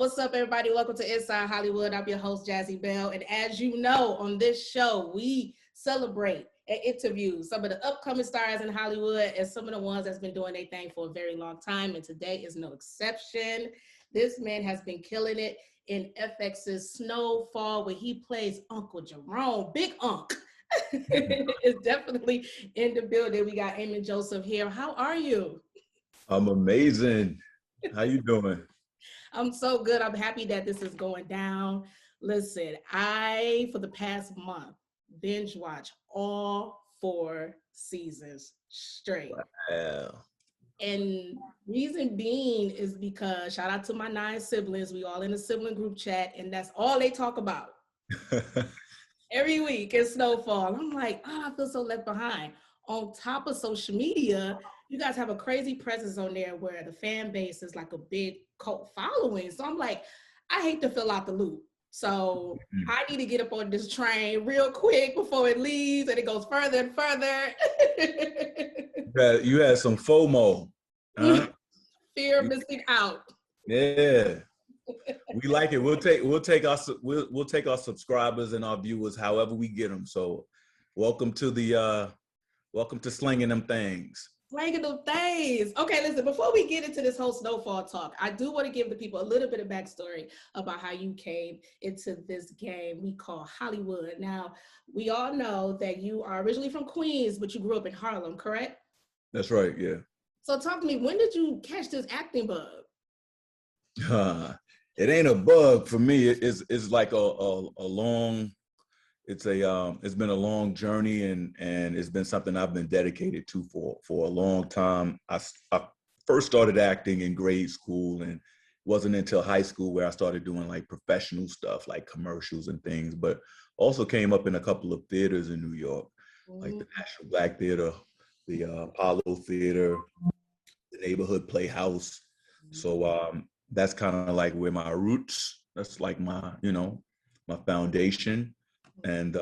What's up, everybody? Welcome to Inside Hollywood. I'm your host, Jazzie Belle. And as you know, on this show, we celebrate and interview some of the upcoming stars in Hollywood and some of the ones that's been doing their thing for a very long time. And today is no exception. This man has been killing it in FX's Snowfall, where he plays Uncle Jerome, Big Unc. Is definitely in the building. We got Amin Joseph here. How are you? I'm amazing. How you doing? I'm so good. I'm happy that this is going down. Listen, for the past month, binge watch all 4 seasons straight. Wow. And reason being is because shout out to my 9 siblings. We all in a sibling group chat, and that's all they talk about every week is Snowfall. I'm like, I feel so left behind. On top of social media, you guys have a crazy presence on there where the fan base is like a big cult following. So I'm like, I hate to fill out the loop. So I need to get up on this train real quick before it leaves and it goes further and further. You had some FOMO. Huh? Fear of missing out. Yeah. We like it. We'll take our subscribers and our viewers however we get them. So welcome to slinging them things. Slanging them things. Okay, listen, before we get into this whole Snowfall talk, I do want to give the people a little bit of backstory about how you came into this game we call Hollywood. Now, we all know that you are originally from Queens, but you grew up in Harlem, correct? That's right, yeah. So talk to me, when did you catch this acting bug? It ain't a bug for me. It's like a long, it's been a long journey, and it's been something I've been dedicated to for a long time. I first started acting in grade school, and it wasn't until high school where I started doing like professional stuff like commercials and things, but also came up in a couple of theaters in New York, like the National Black Theater, the Apollo Theater, the Neighborhood Playhouse. So that's kind of like where my roots, that's like my foundation. And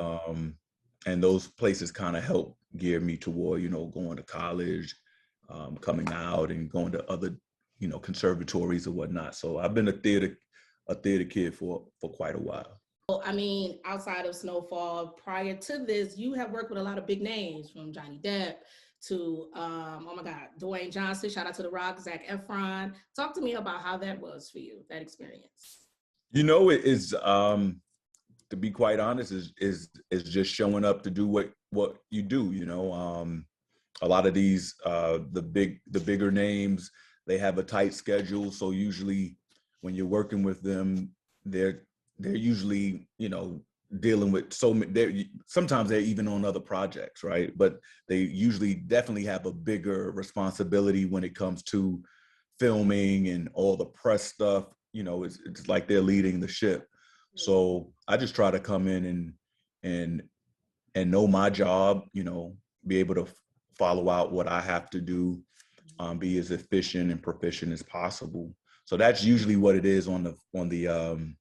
those places kind of helped gear me toward, going to college, coming out and going to other, conservatories or whatnot. So I've been a theater kid for quite a while. Well, I mean, outside of Snowfall, prior to this, you have worked with a lot of big names, from Johnny Depp to, oh my God, Dwayne Johnson, shout out to The Rock, Zac Efron. Talk to me about how that was for you, that experience. It is, to be quite honest, is just showing up to do what you do. A lot of these the bigger names, they have a tight schedule. So usually when you're working with them, they're usually dealing with sometimes they're even on other projects, right? But they usually definitely have a bigger responsibility when it comes to filming and all the press stuff. It's like they're leading the ship. So I just try to come in and know my job, be able to follow out what I have to do, be as efficient and proficient as possible. So that's usually what it is on the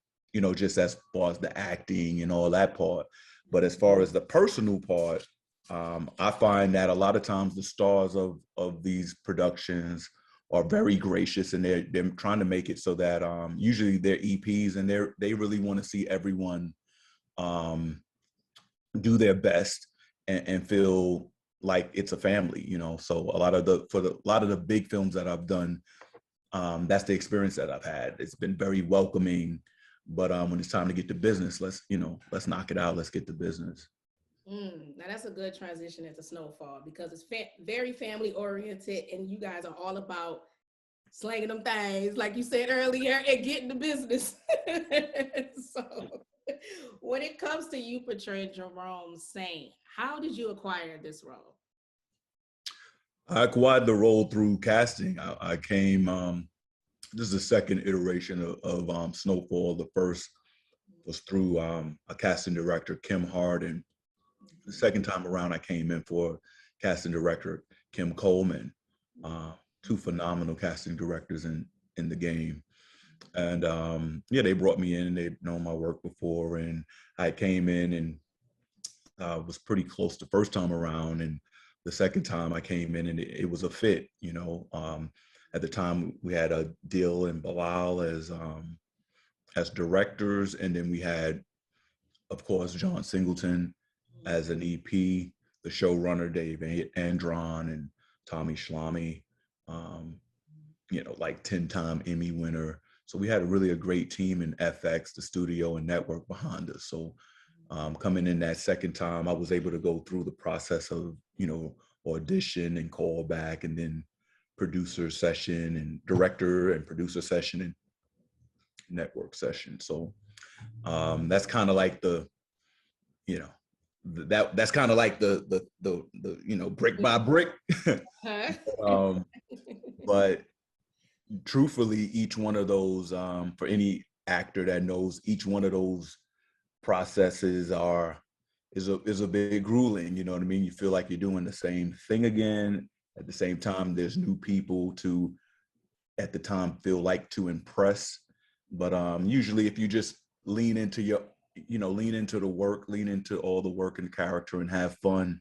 just as far as the acting and all that part. But as far as the personal part, I find that a lot of times the stars of these productions are very gracious, and they're trying to make it so that usually they're EPs, and they really want to see everyone do their best and feel like it's a family, So a lot of the big films that I've done, that's the experience that I've had. It's been very welcoming, but when it's time to get to business, let's knock it out. Let's get to business. Now that's a good transition into Snowfall, because it's very family oriented, and you guys are all about slanging them things, like you said earlier, and getting the business. So when it comes to you portraying Jerome Saint, how did you acquire this role? I acquired the role through casting. I came, this is the second iteration of Snowfall. The first was through a casting director, Kim Harden. The second time around, I came in for casting director, Kim Coleman, 2 phenomenal casting directors in the game. And they brought me in, and they'd known my work before, and I came in and was pretty close the first time around. And the second time I came in, and it was a fit, At the time, we had a deal in Bilal as as directors, and then we had, of course, John Singleton as an EP, the showrunner Dave Andron and Tommy Schlamme, like 10-time Emmy winner. So we had a great team in FX, the studio and network behind us. So coming in that second time, I was able to go through the process of, audition and call back, and then producer session and director and producer session and network session. So that's kind of like that's kind of like the brick by brick. But truthfully, each one of those, for any actor that knows, each one of those processes is a bit grueling. You know what I mean? You feel like you're doing the same thing again. At the same time, there's new people to, at the time, feel like to impress. But usually, if you just lean into the work, lean into all the work and character, and have fun,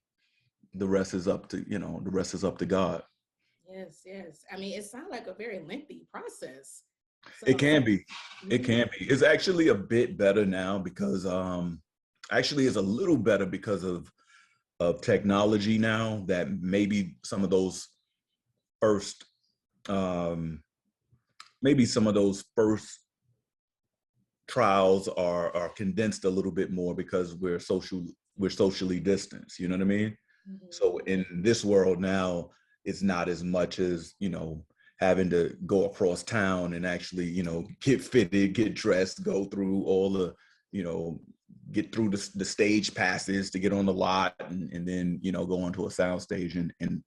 the rest is up to God. Yes, yes. I mean, it sounds like a very lengthy process. So, It can be. It can be. It's actually a bit better now because actually it's a little better because of technology now, that maybe some of those first trials are condensed a little bit more because we're socially distanced, you know what I mean? Mm-hmm. So in this world now, it's not as much as, having to go across town and actually, get fitted, get dressed, go through all the, get through the stage passes to get on the lot, and then, go onto a sound stage and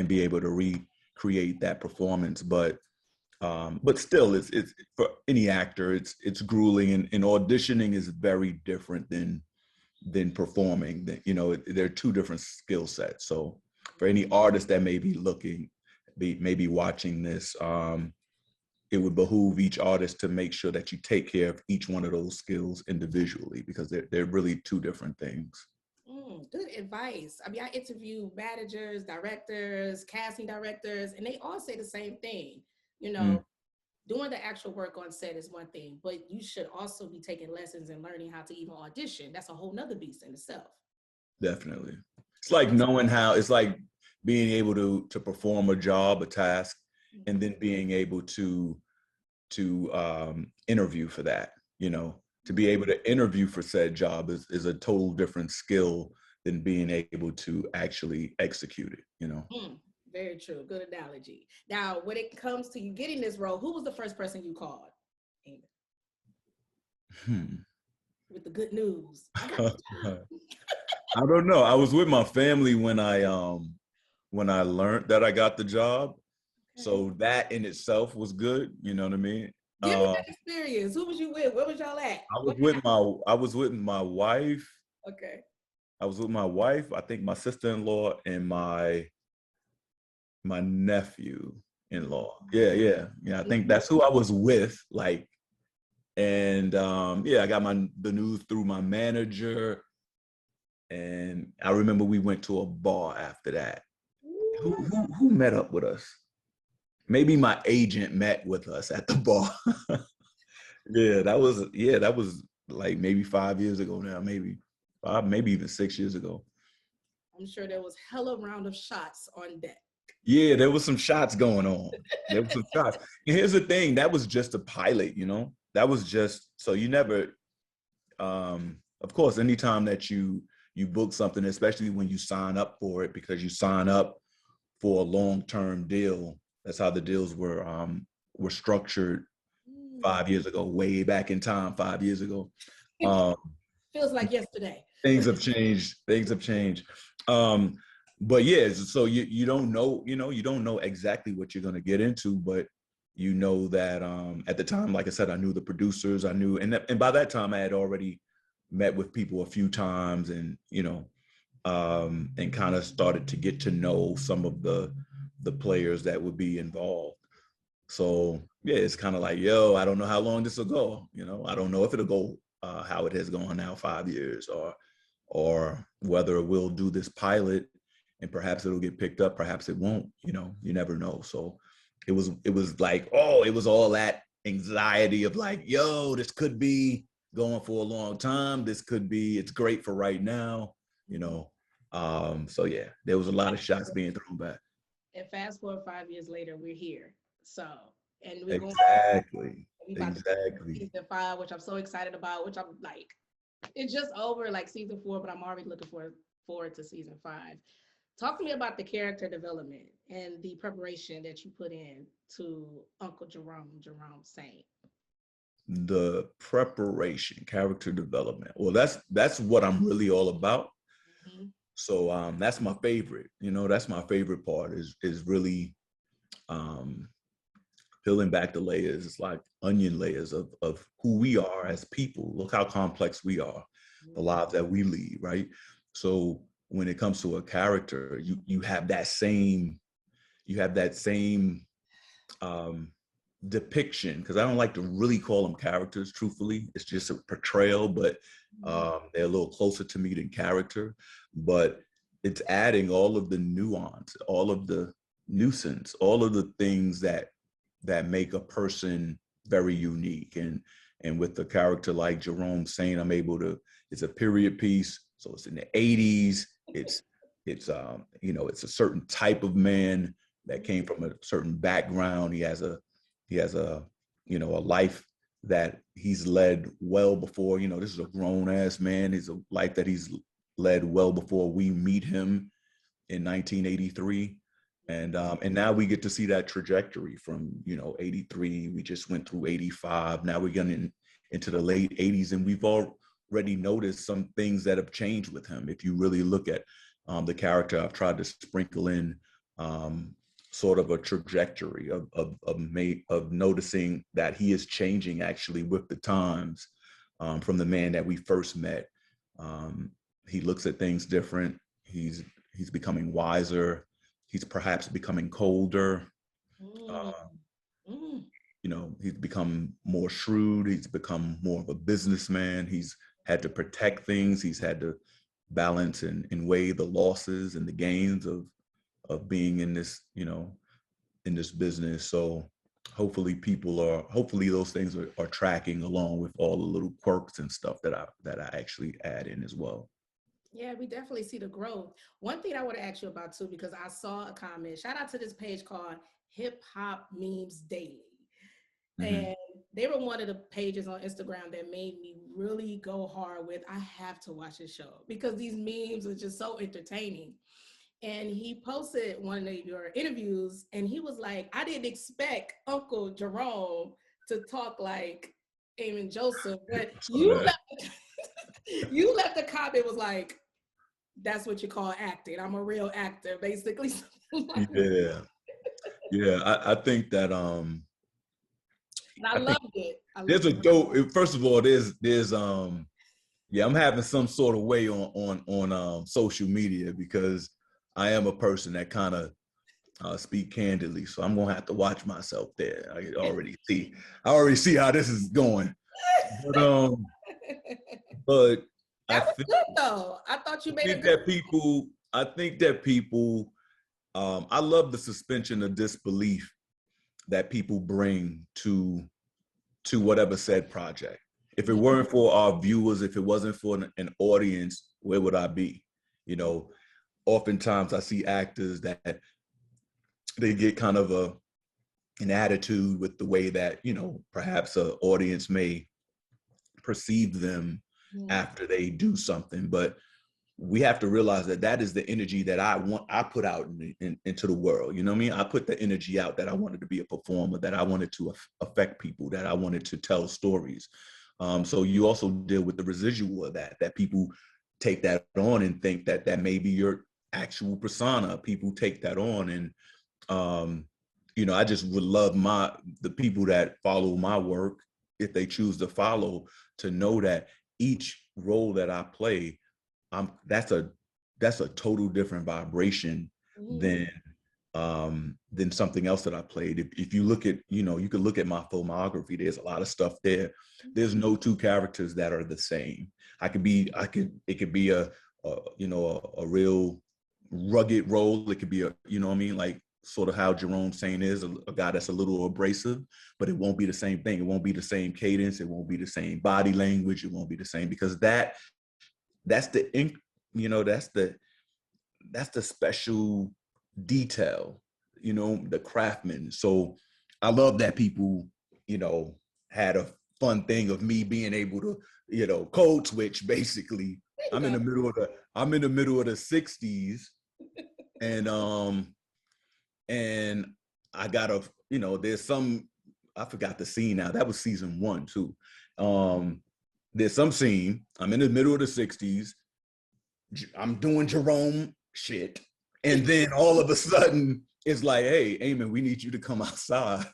be able to recreate that performance. But still, it's for any actor, it's grueling, and auditioning is very different than performing. They're two different skill sets. So for any artist that may be maybe watching this, it would behoove each artist to make sure that you take care of each one of those skills individually, because they're really two different things. Good advice. I mean, I interview managers, directors, casting directors, and they all say the same thing. Doing the actual work on set is one thing, but you should also be taking lessons and learning how to even audition. That's a whole nother beast in itself. Definitely. It's like knowing how, it's like being able to perform a job, a task, and then being able to interview for that. To be able to interview for said job is a total different skill than being able to actually execute it. Very true. Good analogy. Now, when it comes to you getting this role, who was the first person you called? With the good news. I don't know. I was with my family when I learned that I got the job. Okay. So that in itself was good. You know what I mean? Give me that experience. Who was you with? Where was y'all at? I was with my wife. Okay. I was with my wife, I think my sister-in-law, and my nephew-in-law. Yeah. I think that's who I was with. And I got the news through my manager. And I remember we went to a bar after that. Who met up with us? Maybe my agent met with us at the bar. That was like maybe 5 years ago now, maybe even 6 years ago. I'm sure there was hella round of shots on deck. Yeah, there was some shots going on. There was some shots. And here's the thing, that was just a pilot, that was just, so you never, of course, anytime that you book something, especially when you sign up for it, because you sign up for a long-term deal. That's how the deals were structured 5 years ago, way back in time, 5 years ago. Feels like yesterday. Things have changed. But yeah, so you don't know, you don't know exactly what you're going to get into, but you know that at the time, like I said, I knew the producers, and by that time I had already met with people a few times, and and kind of started to get to know some of the players that would be involved. So yeah, it's kind of like, I don't know how long this will go. I don't know if it'll go how it has gone now, 5 years, or whether we'll do this pilot and perhaps it'll get picked up, perhaps it won't. You never know. So it was like, it was all that anxiety of like, yo, this could be going for a long time. This could be, it's great for right now, you know. So yeah, there was a lot of shots being thrown back. And fast forward 5 years later, we're here. So, and we're going, Exactly. we about to Exactly. season 5, which I'm so excited about, which I'm like, it's just over like season 4, but I'm already looking forward to season 5. Talk to me about the character development and the preparation that you put in to Uncle Jerome Saint. The preparation, character development. Well, that's what I'm really all about. Mm-hmm. So that's my favorite. You know, that's my favorite part is really um, peeling back the layers. It's like onion layers of who we are as people. Look how complex we are, the lives that we lead, right? So when it comes to a character, you have that same depiction, because I don't like to really call them characters, truthfully. It's just a portrayal, but they're a little closer to me than character. But it's adding all of the nuance, all of the nuisance, all of the things that make a person very unique. And with a character like Jerome Saint, I'm able to, it's a period piece, so it's in the 80s. It's you know, it's a certain type of man that came from a certain background. He has a you know, a life that he's led well before, you know, this is a grown ass man. It's a life that he's led well before we meet him in 1983. And now we get to see that trajectory from, you know, 83. We just went through 85. Now we're getting into the late 80s, and we've already noticed some things that have changed with him. If you really look at the character, I've tried to sprinkle in sort of a trajectory of noticing that he is changing actually with the times, from the man that we first met. He looks at things different. He's becoming wiser. He's perhaps becoming colder. You know, he's become more shrewd. He's become more of a businessman. He's had to protect things. He's had to balance and weigh the losses and the gains of being in this, you know, in this business. So hopefully those things are tracking along with all the little quirks and stuff that I actually add in as well. Yeah, we definitely see the growth. One thing I want to ask you about too, because I saw a comment, shout out to this page called Hip Hop Memes Daily. Mm-hmm. And they were one of the pages on Instagram that made me really go hard with, I have to watch this show because these memes are just so entertaining. And he posted one of your interviews and he was like, I didn't expect Uncle Jerome to talk like Amin Joseph, but you left the comment was like, that's what you call acting. I'm a real actor, basically. Yeah. I think that I loved it. There's a dope. First of all, there's yeah, I'm having some sort of way on social media because I am a person that kind of speak candidly, so I'm gonna have to watch myself there. I already see how this is going. But that was good though. I thought you made it good. I think that people, I love the suspension of disbelief that people bring to whatever said project. If it weren't for our viewers, if it wasn't for an audience, where would I be? You know, oftentimes I see actors that they get kind of an attitude with the way that, you know, perhaps an audience may perceive them after they do something. But we have to realize that is the energy that I put out into the world. You know what I mean? I put the energy out that I wanted to be a performer, that I wanted to affect people, that I wanted to tell stories. So you also deal with the residual of that people take that on and think that may be your actual persona. People take that on. And, you know, I just would love the people that follow my work, if they choose to follow, to know that each role that I play, that's a total different vibration than something else that I played. If you look at, you know, you could look at my filmography, there's a lot of stuff there. There's no two characters that are the same. It could be a you know, a real rugged role. It could be you know what I mean? Like sort of how Jerome Saint is, a guy that's a little abrasive, but it won't be the same thing. It won't be the same cadence. It won't be the same body language. It won't be the same, because that's the ink, that's the special detail, the craftsman. So I love that people, had a fun thing of me being able to, code switch. Basically, I'm in the middle of the 60s, and I got there's some, I forgot the scene now. That was season 1 too. There's some scene, I'm in the middle of the 60s, I'm doing Jerome shit, and then all of a sudden it's like, hey, Amin, we need you to come outside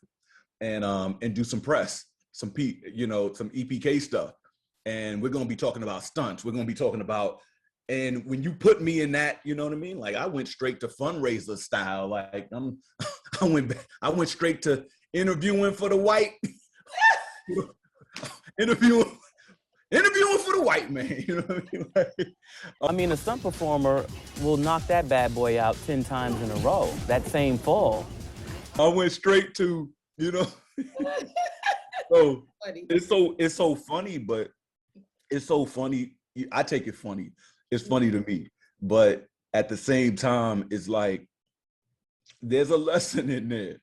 and do some press, some EPK stuff, and we're gonna be talking about stunts. We're gonna be talking about, and when you put me in that, you know what I mean? Like, I went straight to fundraiser style. Like, I went straight to interviewing for the white, interviewing for the white man. You know what I mean? I mean, a stunt performer will knock that bad boy out 10 times in a row, that same fall. I went straight to, so it's so funny, but it's so funny. I take it funny. It's funny to me, but at the same time, it's like, there's a lesson in there.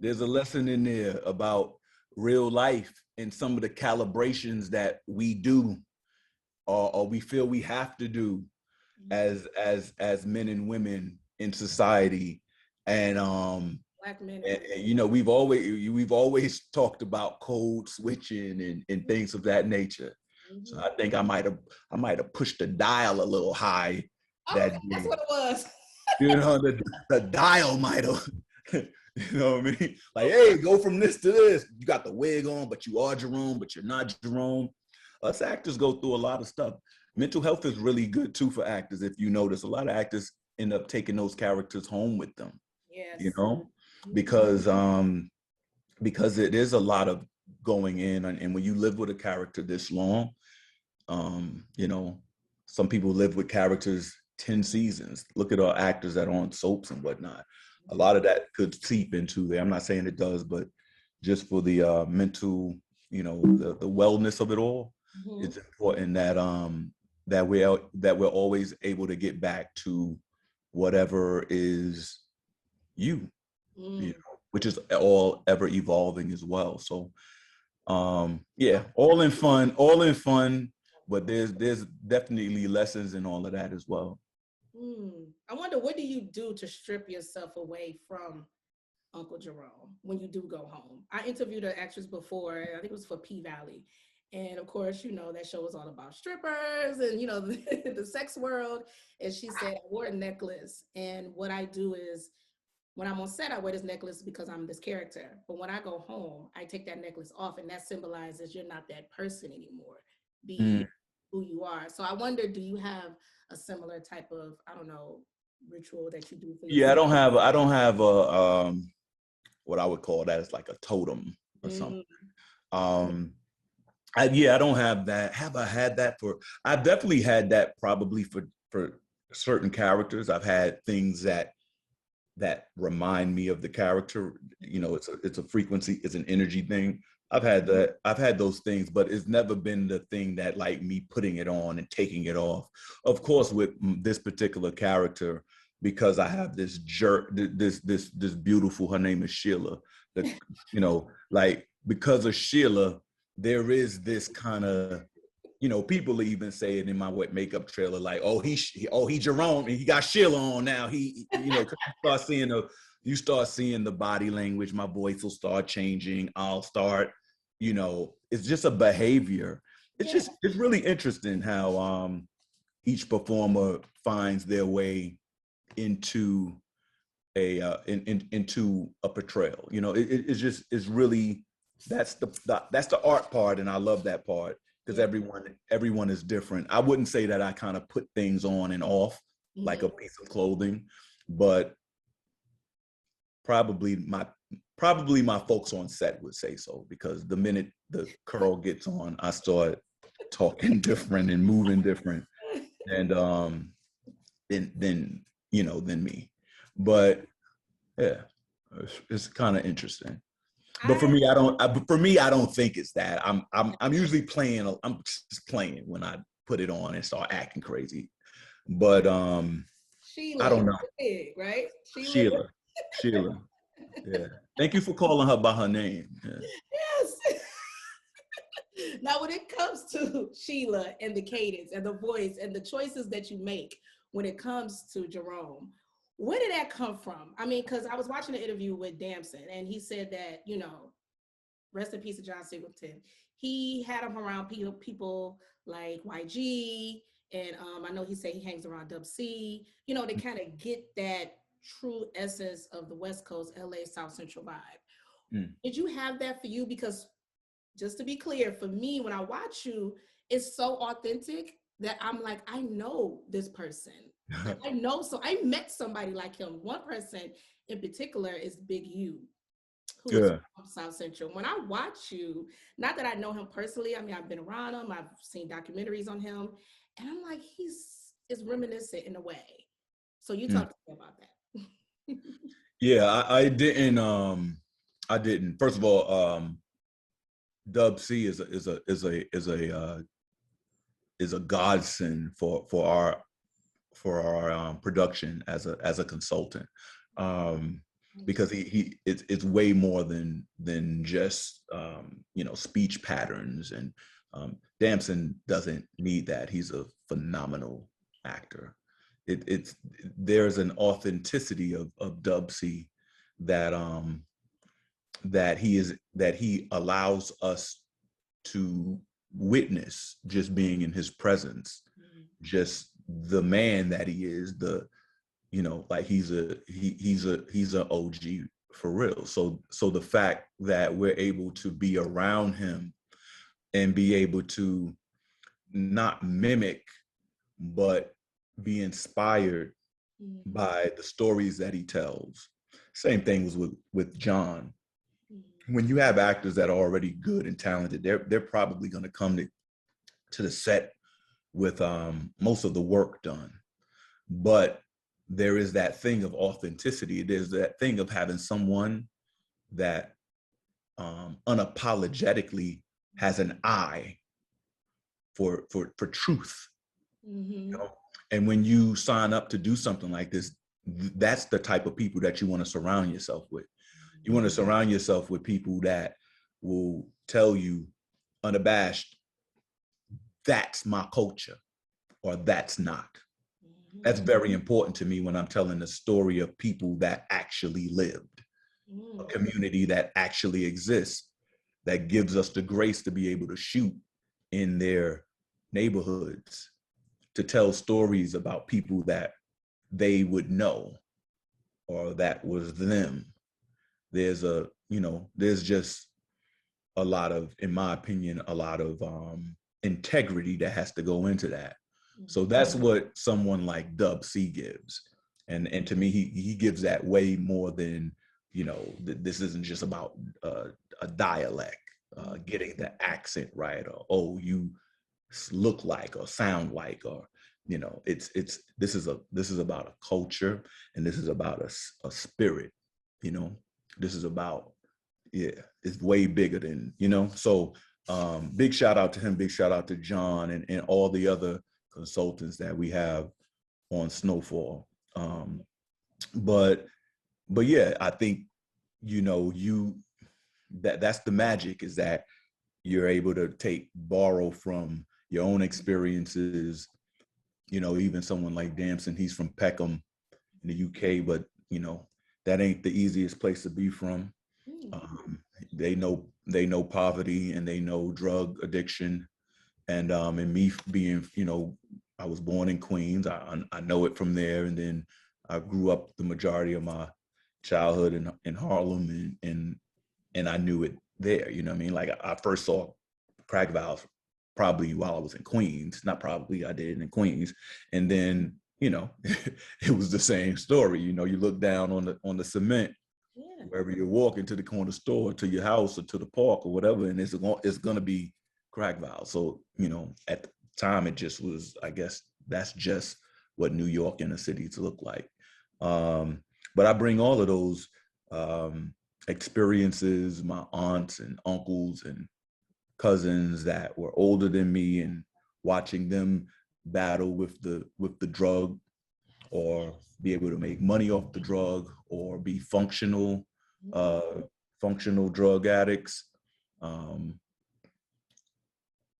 There's a lesson in there about real life and some of the calibrations that we do, or we feel we have to do as men and women in society. And Black men. and we've always talked about code switching and things of that nature. So I think I might have pushed the dial a little high. That's what it was. The dial might have, you know what I mean? Like, hey, go from this to this. You got the wig on, but you are Jerome, but you're not Jerome. Us actors go through a lot of stuff. Mental health is really good too for actors. If you notice, a lot of actors end up taking those characters home with them. Yes. Because it is a lot of going in, and when you live with a character this long, some people live with characters 10 seasons. Look at our actors that are on soaps and whatnot. A lot of that could seep into there. I'm not saying it does, but just for the mental, the wellness of it all, it's important that we're always able to get back to whatever is you, which is all ever evolving as well. So all in fun, but there's definitely lessons in all of that as well. I wonder, what do you do to strip yourself away from Uncle Jerome when you do go home? I interviewed an actress before, I think it was for P-Valley. And of course, that show is all about strippers and, the sex world. And she said, I wore a necklace. And what I do is, when I'm on set, I wear this necklace because I'm this character. But when I go home, I take that necklace off, and that symbolizes you're not that person anymore. Be who you are. So I wonder, do you have a similar type of, ritual that you do for yourself? Yeah, I don't have a what I would call that is like a totem or something. I don't have that. Have I had that I've definitely had that probably for certain characters. I've had things that remind me of the character. It's a frequency, it's an energy thing. I've had that. I've had those things, but it's never been the thing that, like, me putting it on and taking it off. Of course, with this particular character, because I have this this beautiful, her name is Sheila. Because of Sheila, there is this kind of, people even say it in my wet makeup trailer, like, he Jerome, and he got Sheila on now. You start seeing the body language. My voice will start changing. I'll start, it's just a behavior. It's really interesting how each performer finds their way into into a portrayal. It's really, that's the art part, and I love that part, because everyone is different. I wouldn't say that I kind of put things on and off like a piece of clothing, but probably my folks on set would say so, because the minute the curl gets on, I start talking different and moving different, and than me. But Yeah, it's kind of interesting. But I for me, I don't think it's that. I'm usually playing. I'm just playing when I put it on and start acting crazy. But I Sheila, don't know. big, right? Sheila. Sheila, Sheila. Yeah. Thank you for calling her by her name. Yeah. Yes. Now, when it comes to Sheila and the cadence and the voice and the choices that you make when it comes to Jerome, where did that come from? I mean, because I was watching an interview with Damson, and he said that, rest in peace to John Singleton. He had him around people like YG, and I know he said he hangs around Dub C, to kind of get that true essence of the West Coast, LA, South Central vibe. Mm. Did you have that for you? Because just to be clear, for me, when I watch you, it's so authentic that I'm like, I know this person. Like, I know, so I met somebody like him. One person in particular is Big U, who is from South Central. When I watch you, not that I know him personally, I mean, I've been around him, I've seen documentaries on him, and I'm like, is reminiscent in a way. So you talk to me about that. Yeah, I didn't. I didn't. First of all, Dub C is a godsend for our production as a consultant, because it's way more than just speech patterns, and Damson doesn't need that. He's a phenomenal actor. There's an authenticity of Dub C that that he allows us to witness, just being in his presence, just the man that he is, like he's an OG for real. So the fact that we're able to be around him and be able to not mimic, but be inspired by the stories that he tells. Same thing was with John. When you have actors that are already good and talented, they're probably going to come to the set with most of the work done. But there is that thing of authenticity. There's that thing of having someone that unapologetically has an eye for truth. And when you sign up to do something like this, that's the type of people that you want to surround yourself with. You want to surround yourself with people that will tell you unabashed, that's my culture, or that's not. That's very important to me when I'm telling the story of people that actually lived, a community that actually exists, that gives us the grace to be able to shoot in their neighborhoods, to tell stories about people that they would know, or that was them. There's just a lot of, in my opinion, a lot of integrity that has to go into that. So that's what someone like Dub C gives. And to me, he gives that way more than, this isn't just about a dialect, getting the accent right, or, oh, you look like or sound like, or, this is about a culture, and this is about a spirit, this is about, it's way bigger than, so big shout out to him, big shout out to John and all the other consultants that we have on Snowfall. But yeah, I think, that's the magic, is that you're able to borrow from your own experiences. Even someone like Damson, he's from Peckham in the UK, but that ain't the easiest place to be from. They know poverty, and they know drug addiction, and me being, I was born in Queens. I know it from there, and then I grew up the majority of my childhood in Harlem, and I knew it there. You know what I mean? Like, I first saw crack valves probably while I was in Queens. Not probably, I did in Queens, and then it was the same story. You look down on the cement, wherever you're walking, to the corner store, to your house, or to the park, or whatever, and it's going to be crack valves. So at the time, it just was, I guess that's just what New York inner cities look like. But I bring all of those experiences, my aunts and uncles and cousins that were older than me, and watching them battle with the drug, or be able to make money off the drug, or be functional drug addicts,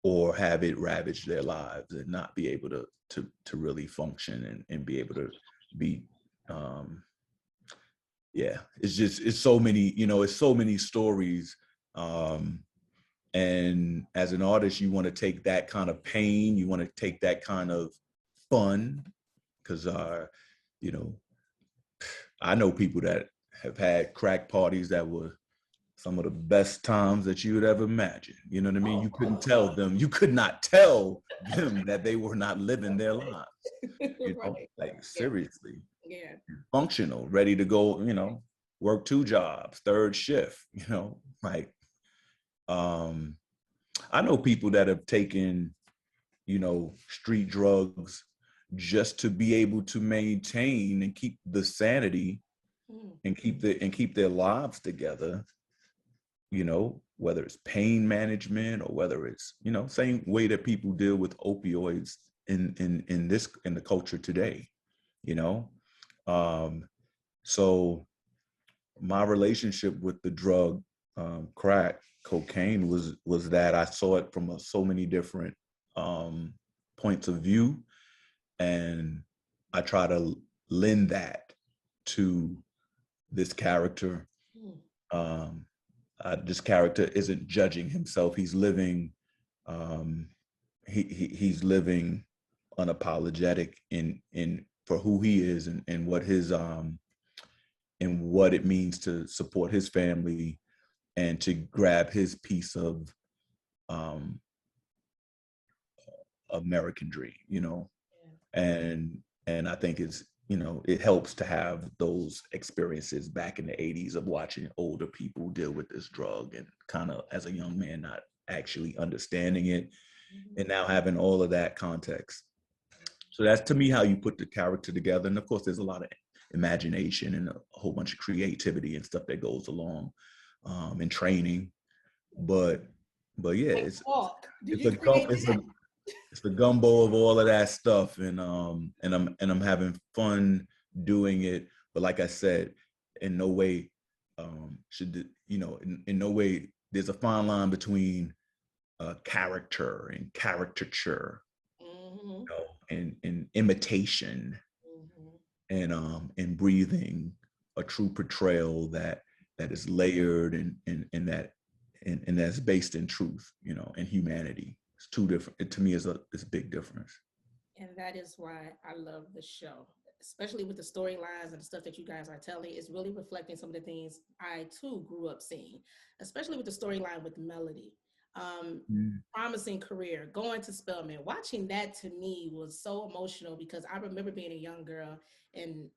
or have it ravage their lives and not be able to really function and be able to be it's so many, it's so many stories. And as an artist, you want to take that kind of pain, you want to take that kind of fun, because I know people that have had crack parties that were some of the best times that you would ever imagine. You know what I mean? You could not tell them that they were not living their lives. Right. Like seriously. Yeah. Functional, ready to go, work 2 jobs, 3rd shift, I know people that have taken, street drugs just to be able to maintain and keep the sanity and keep their lives together, whether it's pain management, or whether it's, same way that people deal with opioids in the culture today, so my relationship with the drug, crack cocaine, was that I saw it from so many different points of view, and I try to lend that to this character. This character isn't judging himself; he's living. He's living unapologetic in for who he is, and what his and what it means to support his family and to grab his piece of American dream, and I think it's, it helps to have those experiences back in the 80s of watching older people deal with this drug, and kind of as a young man not actually understanding it, and now having all of that context. So that's, to me, how you put the character together. And of course, there's a lot of imagination and a whole bunch of creativity and stuff that goes along, and training. But yeah, it's a gumbo of all of that stuff, and I'm having fun doing it. But like I said, in no way in no way, there's a fine line between character and caricature, and imitation, and breathing a true portrayal that is layered and that's based in truth, and humanity. It's two different. To me, it's a big difference. And that is why I love the show, especially with the storylines and the stuff that you guys are telling. It's really reflecting some of the things I too grew up seeing, especially with the storyline with Melody. Promising career, going to Spelman. Watching that, to me, was so emotional, because I remember being a young girl and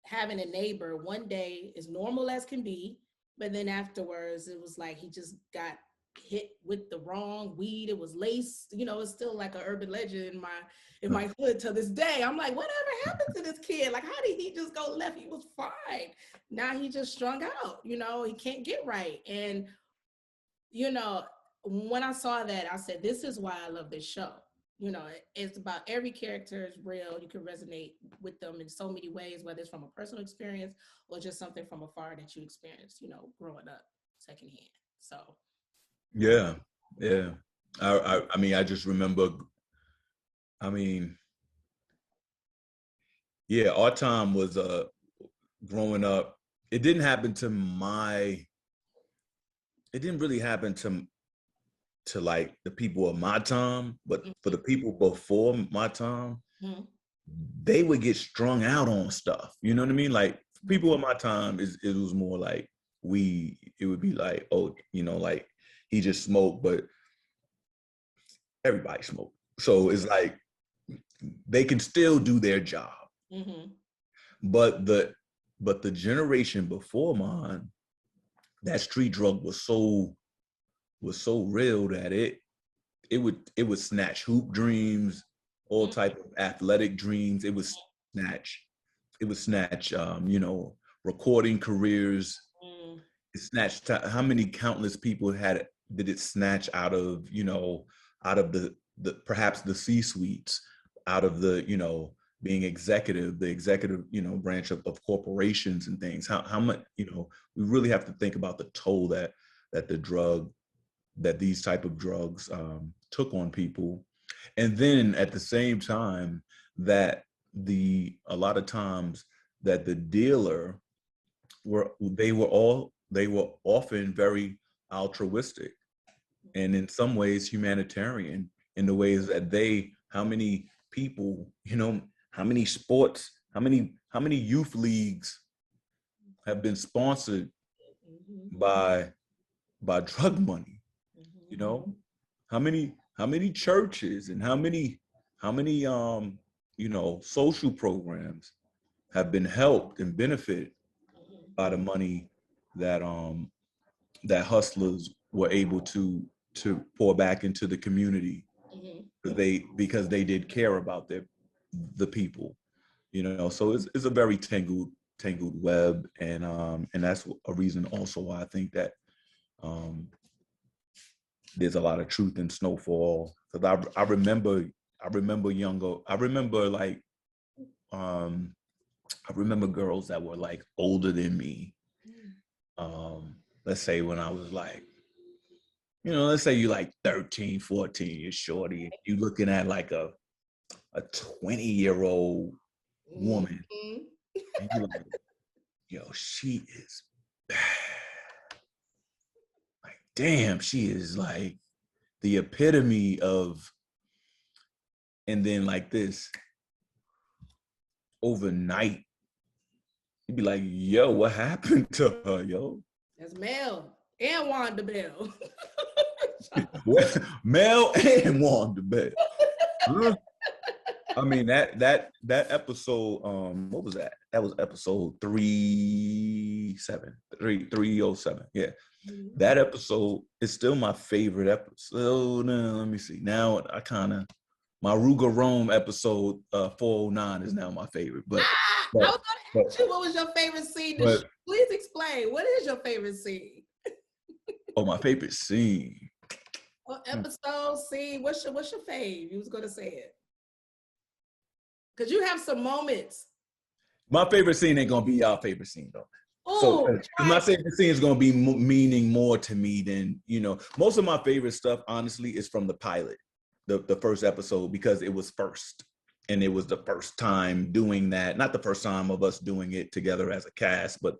having a neighbor one day as normal as can be, but then afterwards it was like he just got hit with the wrong weed. It was laced, it's still like an urban legend in my hood to this day. I'm like, whatever happened to this kid? Like, how did he just go left? He was fine. Now he just strung out, he can't get right. And when I saw that, I said, this is why I love this show. It's about every character is real. You can resonate with them in so many ways, whether it's from a personal experience or just something from afar that you experienced, growing up secondhand. So. Yeah. I mean, I just remember, our time was growing up. It didn't really happen to like the people of my time, but for the people before my time, they would get strung out on stuff. You know what I mean? Like, people of my time, it was more like it would be like, oh, like he just smoked, but everybody smoked. So it's like they can still do their job. But the generation before mine, that street drug was so real that it would snatch hoop dreams, all type of athletic dreams. It would snatch recording careers. Mm. It snatched, how many countless people did it snatch out of, out of the perhaps the C-suites, out of the, being the executive, branch of corporations and things. How much, we really have to think about the toll that these type of drugs took on people. And then at the same time that a lot of times that the dealer they were often very altruistic and in some ways humanitarian in the ways that how many people, how many sports, how many youth leagues have been sponsored by drug money, how many churches and how many social programs have been helped and benefited by the money that hustlers were able to pour back into the community, because they did care about the people, So it's a very tangled web, and that's a reason also why I think that there's a lot of truth in Snowfall, because I remember girls that were like older than me. Let's say when I was like, let's say you like 13, 14, you're shorty, and you looking at like a 20-year-old woman, and you're like, yo, she is bad. Like, damn, she is like the epitome of, and then like this, overnight, you'd be like, yo, what happened to her, yo? That's Mel and Wanda Belle. Mel and Wanda Belle. I mean, that episode, what was that? That was episode 307. Yeah. That episode is still my favorite episode. Let me see. Now my Ruger Rome episode 409 is now my favorite. But I was going to ask you, what was your favorite scene? Please explain. What is your favorite scene? Oh, my favorite scene. Episode, scene. What's your fave? You was going to say it. Because you have some moments. My favorite scene ain't going to be y'all favorite scene, though. Ooh, so my favorite scene is going to be meaning more to me than, most of my favorite stuff, honestly, is from the pilot, the first episode, because it was first. And it was the first time doing that. Not the first time of us doing it together as a cast, but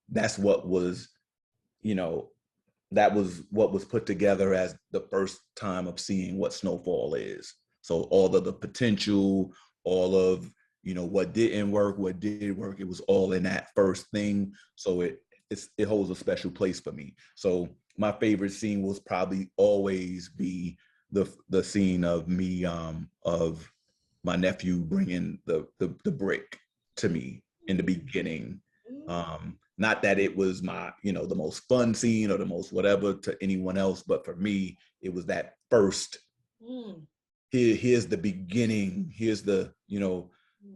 that's what was, that was what was put together as the first time of seeing what Snowfall is. So all of the potential, all of, what didn't work, what did work, it was all in that first thing. So it holds a special place for me. So my favorite scene will probably always be the scene of me, of my nephew bringing the brick to me in the beginning. Not that it was my, the most fun scene or the most whatever to anyone else, but for me, it was that first, here's the beginning, here's the,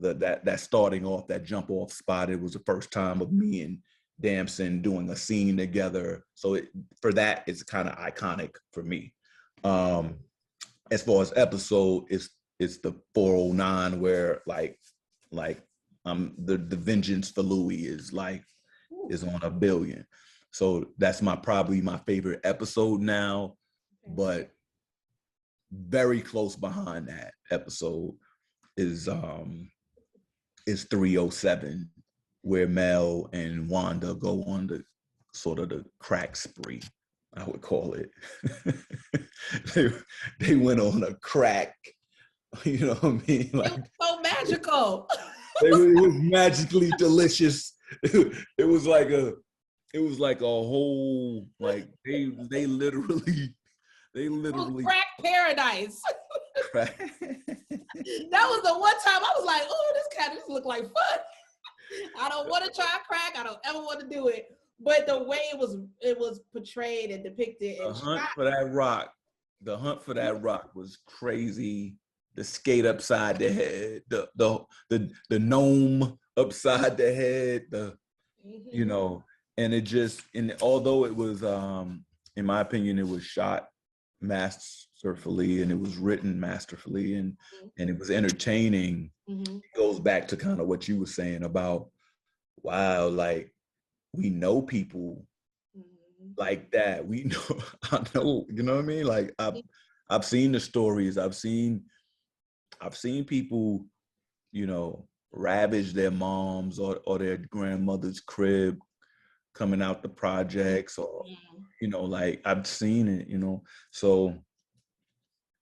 that starting off, that jump off spot. It was the first time of me and Damson doing a scene together. So for that, it's kind of iconic for me. As far as episode, it's the 409 where like the vengeance for Louis is on 1 billion. So that's probably my favorite episode now, but very close behind that episode is 307, where Mel and Wanda go on the sort of the crack spree, I would call it. they went on a crack, you know what I mean? Like, it was so magical. It was magically delicious. It was like a whole, like they literally crack paradise. Crack. That was the one time I was like, oh, this cat just look like fun. I don't want to try crack. I don't ever want to do it. But the way it was portrayed and depicted. The hunt for that rock was crazy. The skate upside the head, the gnome upside the head, you know, and it just, and although it was, in my opinion, it was shot masterfully and it was written masterfully and it was entertaining. It goes back to kind of what you were saying about, wow, like we know people like that. We know, I know, you know what I mean? Like I've seen the stories. I've seen people, you know, ravage their moms or their grandmother's crib coming out the projects, or you know, like I've seen it, you know. So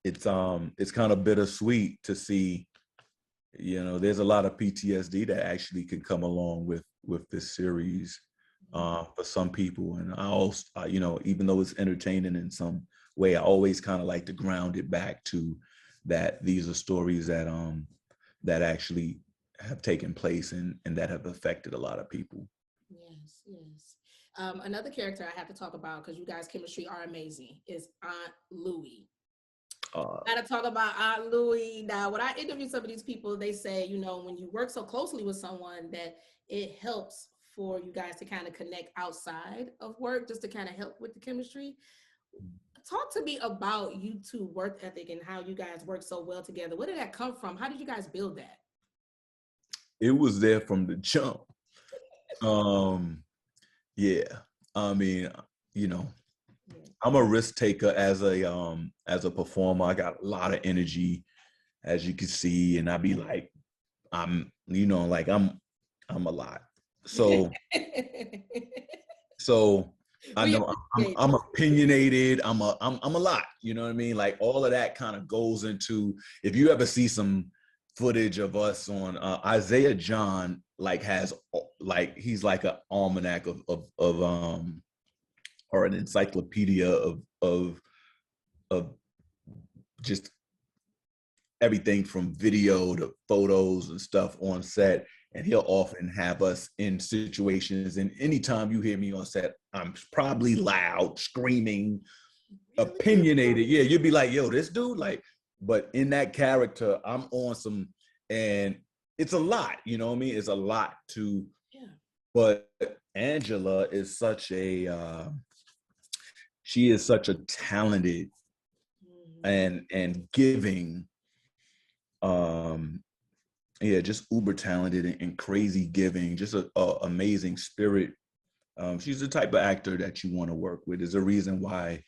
it's kind of bittersweet to see, you know, there's a lot of PTSD that actually can come along with this series for some people. And I also, you know, even though it's entertaining in some way, I always kind of like to ground it back to that these are stories that that actually have taken place and that have affected a lot of people. Yes, yes. Another character I have to talk about, because you guys' chemistry are amazing, is Aunt Louie. Gotta talk about Aunt Louie. Now, when I interview some of these people, they say, you know, when you work so closely with someone, that it helps for you guys to kind of connect outside of work, just to kind of help with the chemistry. Talk to me about you two work ethic and how you guys work so well together. Where did that come from? How did you guys build that? It was there from the jump. Yeah, I mean, you know, I'm a risk taker as a performer. I got a lot of energy, as you can see, and I be like, you know, like I'm a lot. So I know I'm opinionated. I'm a lot. You know what I mean? Like all of that kind of goes into, if you ever see some footage of us on Isaiah John, like has like he's like an almanac of or an encyclopedia of just everything from video to photos and stuff on set. And he'll often have us in situations, and anytime you hear me on set, I'm probably loud, screaming, opinionated. Yeah, you'd be like, yo, this dude, like, but in that character, I'm on some, and it's a lot, you know what I mean? It's a lot to, but Angela is such a, she is such a talented and giving, yeah, just uber talented and crazy giving, just a amazing spirit. She's the type of actor that you want to work with. There's a reason why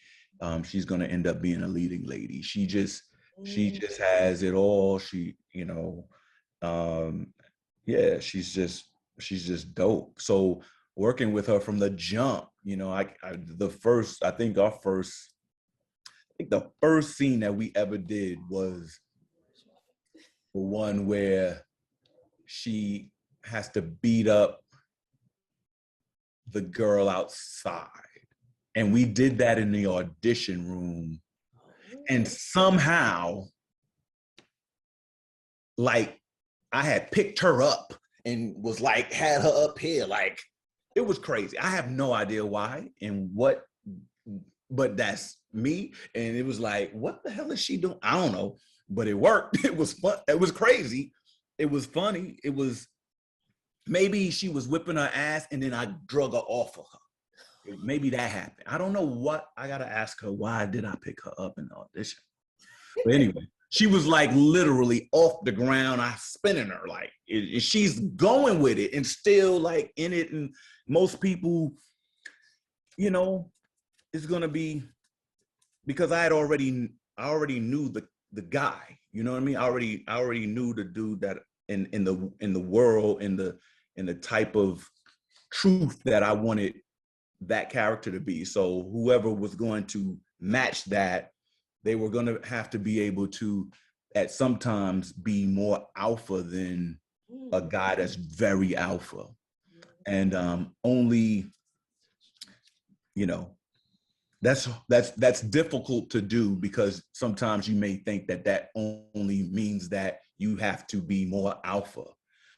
she's going to end up being a leading lady. She just has it all. She, you know, yeah, she's just dope. So working with her from the jump, you know, I the first scene that we ever did was the one where she has to beat up the girl outside. And we did that in the audition room. And somehow, like, I had picked her up and was like, had her up here. Like, it was crazy. I have no idea why and what, but that's me. And it was like, what the hell is she doing? I don't know, but it worked. It was fun. It was crazy. It was funny. It was, maybe she was whipping her ass and then I drug her off of her. Maybe that happened. I don't know what. I got to ask her, why did I pick her up in the audition? But anyway, she was like literally off the ground. I spinning her like she's going with it and still like in it. And most people, you know, it's going to be, because I already knew the guy, you know what I mean? I already knew the dude that in the world, in the type of truth that I wanted that character to be. So whoever was going to match that, they were going to have to be able to at sometimes be more alpha than a guy that's very alpha. And only, you know, that's difficult to do, because sometimes you may think that only means that you have to be more alpha.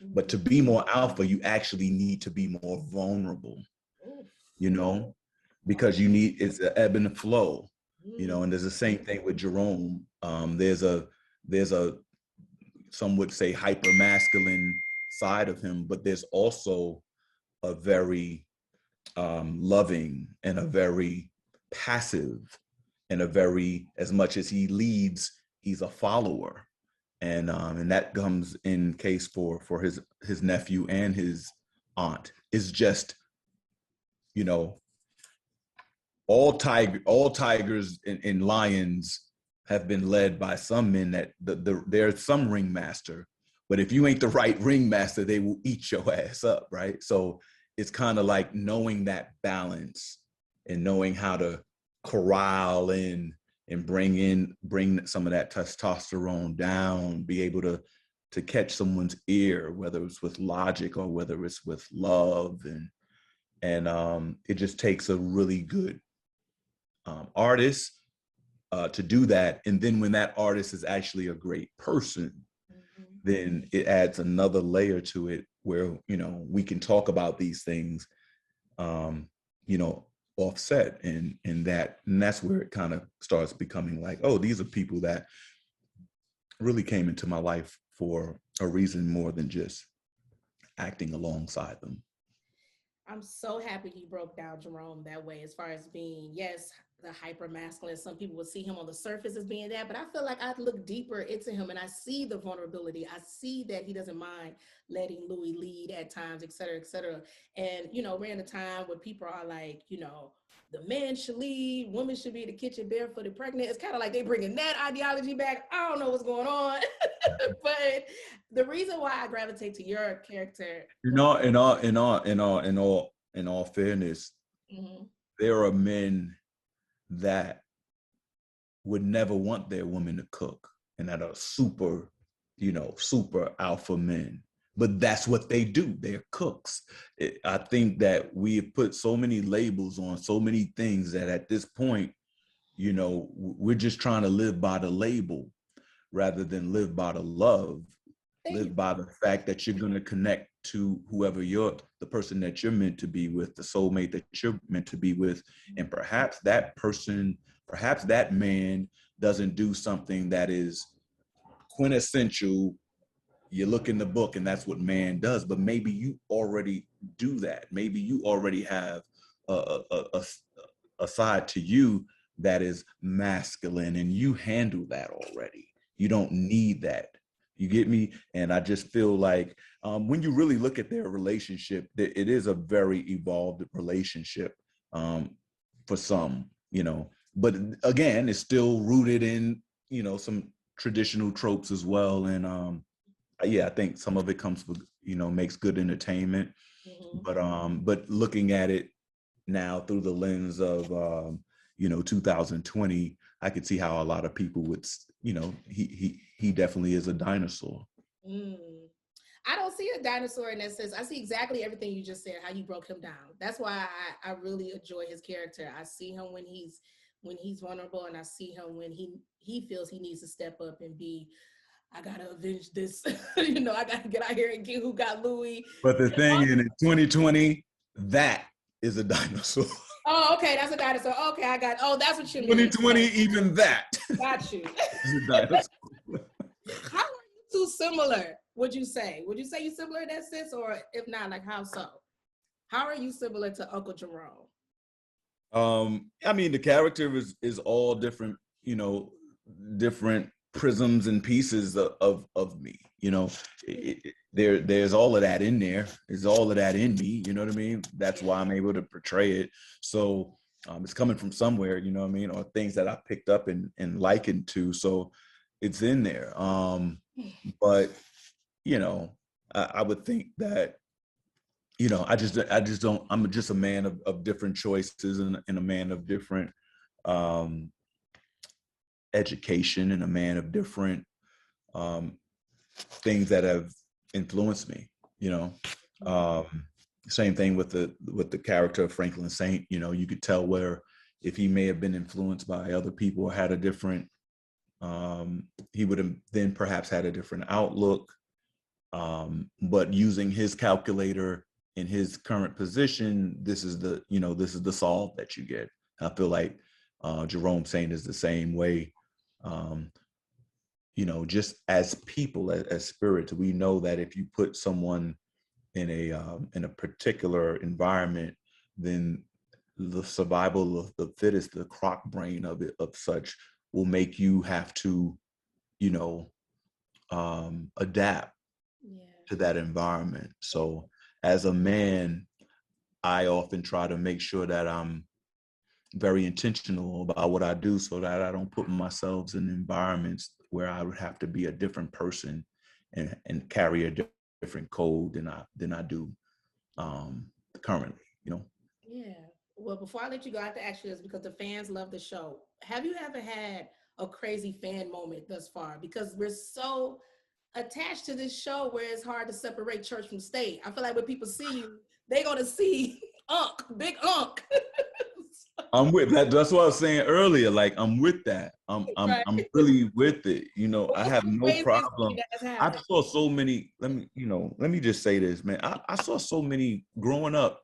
But to be more alpha, you actually need to be more vulnerable, you know, because you need, it's an ebb and flow, you know. And there's the same thing with Jerome. There's a some would say hyper masculine side of him, but there's also a very loving and a very passive and a very, as much as he leads, he's a follower. And that comes in case for his nephew and his aunt. Is just, you know, all tigers and lions have been led by some men that there's some ringmaster, but if you ain't the right ringmaster, they will eat your ass up, right? So it's kind of like knowing that balance and knowing how to corral in and bring some of that testosterone down, be able to catch someone's ear, whether it's with logic or whether it's with love, and it just takes a really good artist to do that. And then when that artist is actually a great person, then it adds another layer to it where, you know, we can talk about these things, you know, offset, and that's where it kind of starts becoming like, oh, these are people that really came into my life for a reason more than just acting alongside them. I'm so happy you broke down Jerome that way, as far as being, yes, the hyper masculine. Some people would see him on the surface as being that, but I feel like I look deeper into him and I see the vulnerability. I see that he doesn't mind letting Louis lead at times, et cetera, et cetera. And, you know, we're in a time where people are like, you know, the men should lead, women should be in the kitchen barefooted pregnant. It's kind of like they bringing that ideology back. I don't know what's going on. But the reason why I gravitate to your character, In all fairness, mm-hmm. there are men that would never want their women to cook, and that are super, you know, super alpha men. But that's what they do. They're cooks. I think that we have put so many labels on so many things that at this point, you know, we're just trying to live by the label rather than live by the love. Live by the fact that you're going to connect to whoever the person that you're meant to be with, the soulmate that you're meant to be with. And perhaps that person, perhaps that man doesn't do something that is quintessential. You look in the book and that's what man does, but maybe you already do that. Maybe you already have a side to you that is masculine and you handle that already. You don't need that. You get me? And I just feel like when you really look at their relationship, it is a very evolved relationship for some, you know, but again, it's still rooted in, you know, some traditional tropes as well. And yeah, I think some of it comes with, you know, makes good entertainment, but looking at it now through the lens of, you know, 2020, I could see how a lot of people would, you know, he definitely is a dinosaur. I don't see a dinosaur in that sense. I see exactly everything you just said, how you broke him down. That's why I really enjoy his character. I see him when he's vulnerable, and I see him when he feels he needs to step up and be, I gotta avenge this. You know, I gotta get out here and get who got Louis. But the thing in 2020, that is a dinosaur. Oh, okay, that's a dinosaur. Okay, that's what you mean. 2020, even that. Got you. How are you two similar, would you say? Would you say you're similar in that sense? Or if not, like how so? How are you similar to Uncle Jerome? I mean, the character is all different, you know, different prisms and pieces of me, you know. There's all of that in there. There's all of that in me, you know what I mean? That's why I'm able to portray it. So it's coming from somewhere, you know what I mean, or things that I picked up and likened to. So it's in there. But you know, I would think that, you know, I just don't. I'm just a man of different choices and a man of different education and a man of different things that have influenced me, you know. Same thing with the character of Franklin Saint. You know, you could tell where if he may have been influenced by other people or had a different, he would have then perhaps had a different outlook. But using his calculator in his current position, this is the solve that you get. I feel like Jerome Saint is the same way. You know, just as people, as spirits, we know that if you put someone in a particular environment, then the survival of the fittest, the croc brain of it, of such, will make you have to, you know, adapt to that environment. So as a man, I often try to make sure that I'm very intentional about what I do, so that I don't put myself in environments where I would have to be a different person and carry a different code than I do currently, you know? Yeah. Well, before I let you go, I have to ask you this because the fans love the show. Have you ever had a crazy fan moment thus far? Because we're so attached to this show where it's hard to separate church from state. I feel like when people see you, they're gonna see Unc, Big Unc. I'm with that. That's what I was saying earlier. Like, I'm with that. Right. I'm really with it. You know, I What's have the no craziest problem. thing that has I happened? saw so many, let me just say this, man. I saw so many growing up,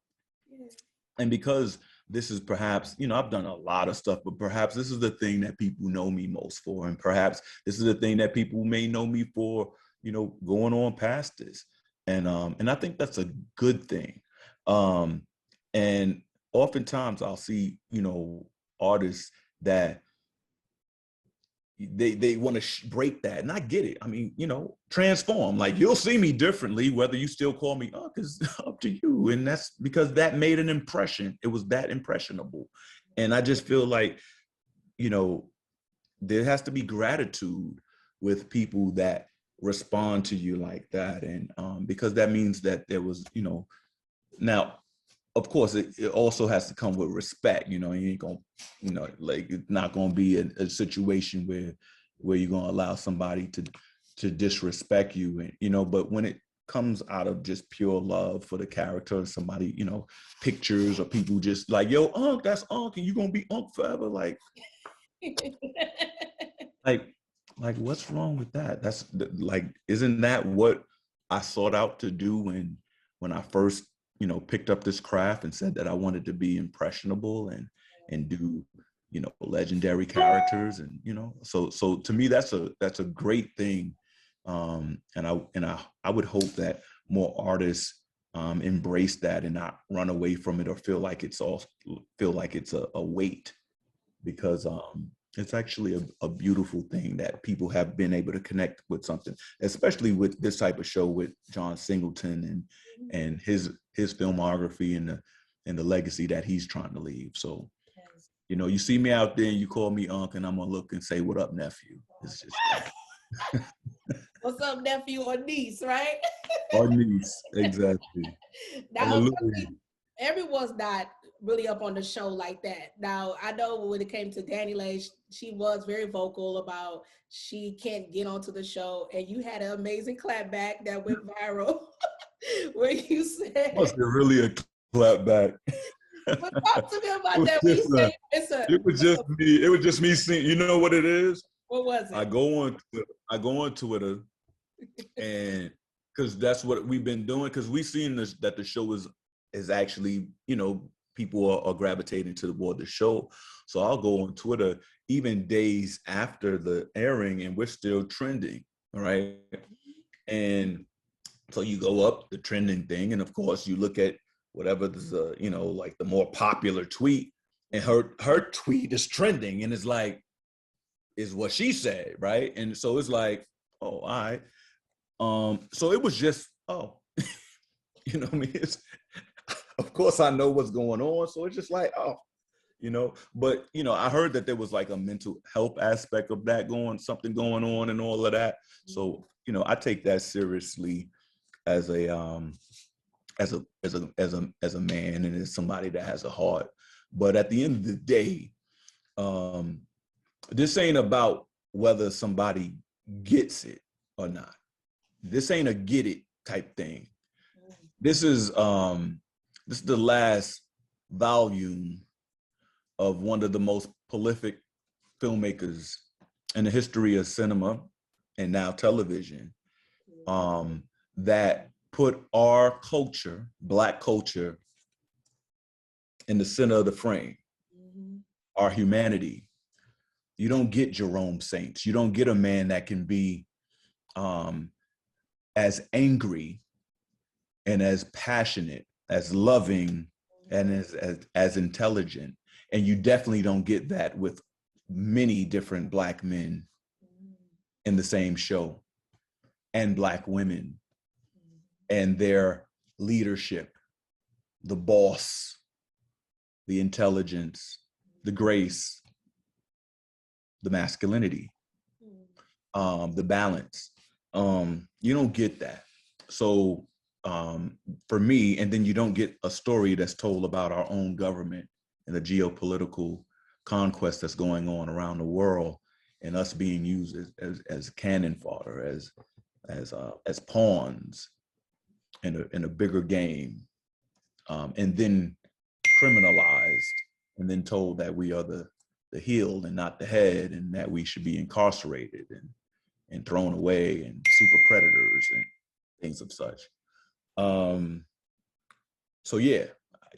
and because this is perhaps, you know, I've done a lot of stuff, but perhaps this is the thing that people know me most for. And perhaps this is the thing that people may know me for, you know, going on past this. And I think that's a good thing. And oftentimes I'll see, you know, artists that they want to break that, and I get it. I mean, you know, transform. Like, you'll see me differently, whether you still call me Unc is up to you, and that's because that made an impression. It was that impressionable, and I just feel like, you know, there has to be gratitude with people that respond to you like that, and because that means that there was, you know, now, of course, it also has to come with respect. You know, you ain't gonna, you know, like, it's not gonna be a situation where you're gonna allow somebody to disrespect you, and, you know. But when it comes out of just pure love for the character of somebody, you know, pictures or people just like, yo, Unc, that's Unc, and you're gonna be Unc forever. Like, what's wrong with that? That's like, isn't that what I sought out to do when I first, you know, picked up this craft and said that I wanted to be impressionable and do, you know, legendary characters, and, you know, so to me that's a great thing, and I would hope that more artists embrace that and not run away from it or feel like it's a weight, because it's actually a beautiful thing that people have been able to connect with something, especially with this type of show with John Singleton and his filmography and the legacy that he's trying to leave. So, you know, you see me out there and you call me Unc, and I'm gonna look and say, "What up, nephew?" It's just What's up, nephew or niece, right? our niece, exactly. Now, everyone's not really up on the show like that. Now, I know when it came to Danileigh, she was very vocal about she can't get onto the show, and you had an amazing clapback that went viral where you said, Was it really a clapback? but talk to me about that. When you say It was just me seeing, you know what it is? What was it? I go on Twitter, and because that's what we've been doing, because we've seen this, that the show is actually, you know, people are gravitating toward the show. So I'll go on Twitter even days after the airing, and we're still trending, right? And so you go up the trending thing, and of course you look at whatever the, you know, like the more popular tweet, and her tweet is trending, and it's like, is what she said, right? And so it's like, oh, all right. So it was just, oh, you know what I mean? It's, of course I know what's going on, so it's just like, oh, you know. But, you know, I heard that there was like a mental health aspect of that something going on and all of that. So, you know, I take that seriously as a man, and as somebody that has a heart. But at the end of the day, this ain't about whether somebody gets it or not. This ain't a get it type thing. This is the last volume of one of the most prolific filmmakers in the history of cinema and now television, that put our culture, Black culture, in the center of the frame, our humanity. You don't get Jerome Saints. You don't get a man that can be as angry and as passionate, as loving, and as intelligent. And you definitely don't get that with many different Black men in the same show, and Black women, and their leadership, the boss, the intelligence, the grace, the masculinity, the balance. You don't get that. So for me, and then you don't get a story that's told about our own government and the geopolitical conquest that's going on around the world, and us being used as cannon fodder, as pawns in a bigger game, and then criminalized, and then told that we are the heel and not the head, and that we should be incarcerated and thrown away, and super predators and things of such. So yeah,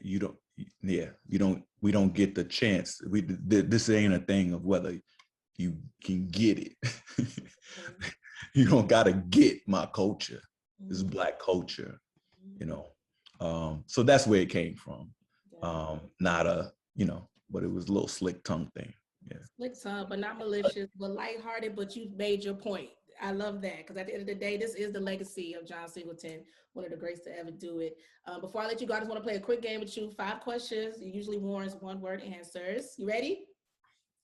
we don't get the chance. This ain't a thing of whether you can get it. You don't gotta get my culture. This is Black culture, you know. So that's where it came from. Not a, but it was a little slick tongue thing. Yeah. Slick tongue, but not malicious, but lighthearted, but you made your point. I love that, because at the end of the day, this is the legacy of John Singleton, one of the greats to ever do it. Before I let you go, I just want to play a quick game with you. 5 questions. It usually warrants 1-word answers. You ready?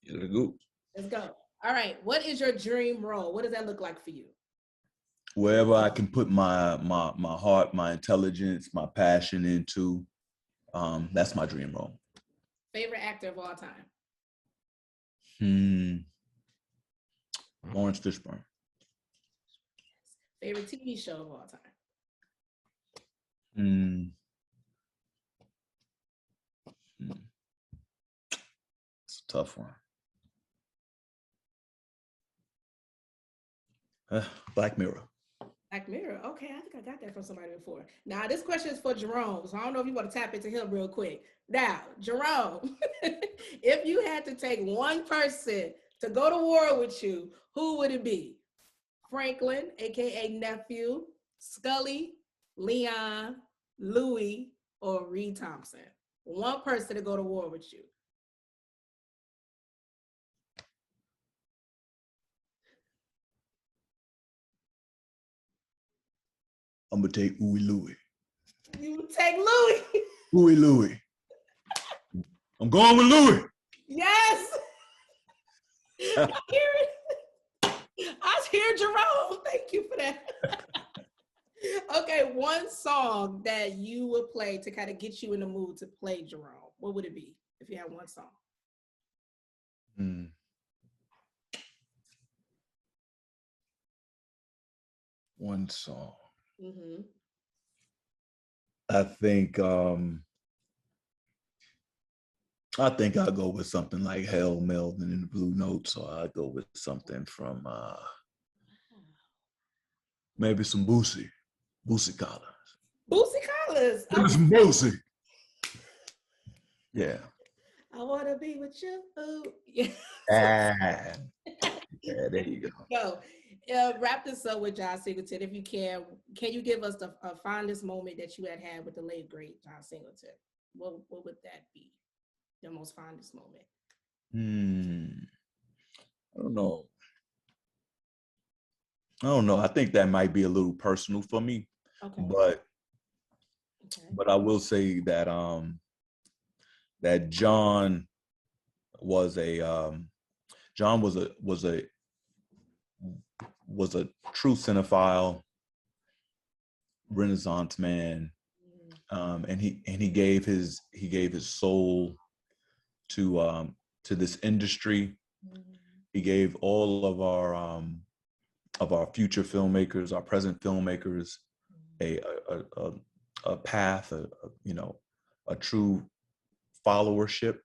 Let's go. Let's go. All right. What is your dream role? What does that look like for you? Wherever I can put my heart, my intelligence, my passion into, that's my dream role. Favorite actor of all time? Lawrence Fishburne. Favorite TV show of all time? It's a tough one. Black Mirror. Black Mirror. Okay, I think I got that from somebody before. Now, this question is for Jerome, so I don't know if you want to tap into him real quick. Now, Jerome, if you had to take one person to go to war with you, who would it be? Franklin, aka Nephew, Scully, Leon, Louis, or Reed Thompson? One person to go to war with you. I'm gonna take Ooey Louie. You would take Louis. Ooey Louie. I'm going with Louis. Yes. I hear it. I hear Jerome. Thank you for that. Okay, one song that you would play to kind of get you in the mood to play Jerome. What would it be if you had one song? One song. I think I'll go with something like Hell Melvin and the Blue Notes, or I'll go with something from maybe some Boosie Collins. Boosie Collins. Give me some Boosie. Yeah. I want to be with you. Yeah, there you go. So, wrap this up with John Singleton. If you can you give us the fondest moment that you had with the late, great John Singleton? What would that be? Your most fondest moment? I don't know. I think that might be a little personal for me. Okay. But I will say that that John was a true cinephile, Renaissance man, and he gave his soul to this industry. He gave all of our future filmmakers, our present filmmakers, a path, a true followership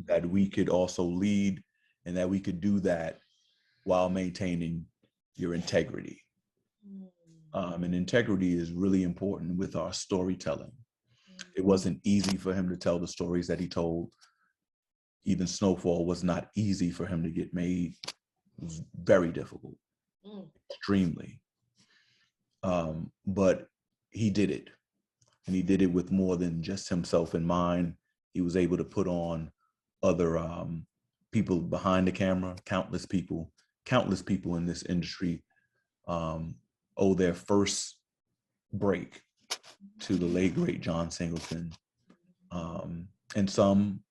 that we could also lead, and that we could do that while maintaining your integrity. And integrity is really important with our storytelling. It wasn't easy for him to tell the stories that he told. Even Snowfall was not easy for him to get made. It was very difficult, extremely. But he did it. And he did it with more than just himself in mind. He was able to put on other people behind the camera, countless people in this industry owe their first break to the late, great John Singleton. And some,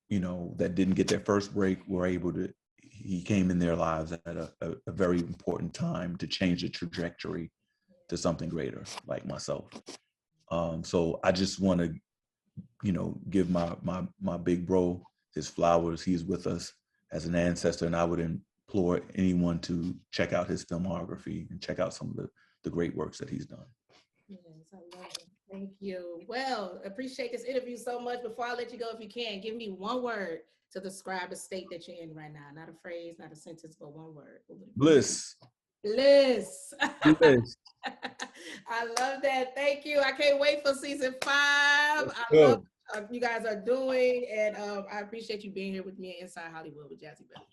that didn't get their first break were able to, he came in their lives at a very important time to change the trajectory to something greater, like myself. So I just want to, give my big bro his flowers. He's with us as an ancestor, and I would implore anyone to check out his filmography and check out some of the great works that he's done. Yes, I love it. Thank you. Well, appreciate this interview so much. Before I let you go, if you can, give me one word to describe the state that you're in right now. Not a phrase, not a sentence, but one word. Bliss. Bliss. Bliss. I love that. Thank you. I can't wait for season 5. I love what you guys are doing, and I appreciate you being here with me at Inside Hollywood with Jazzie Belle.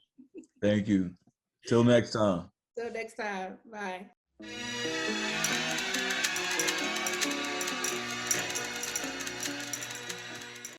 Thank you. Till next time. Till next time. Bye.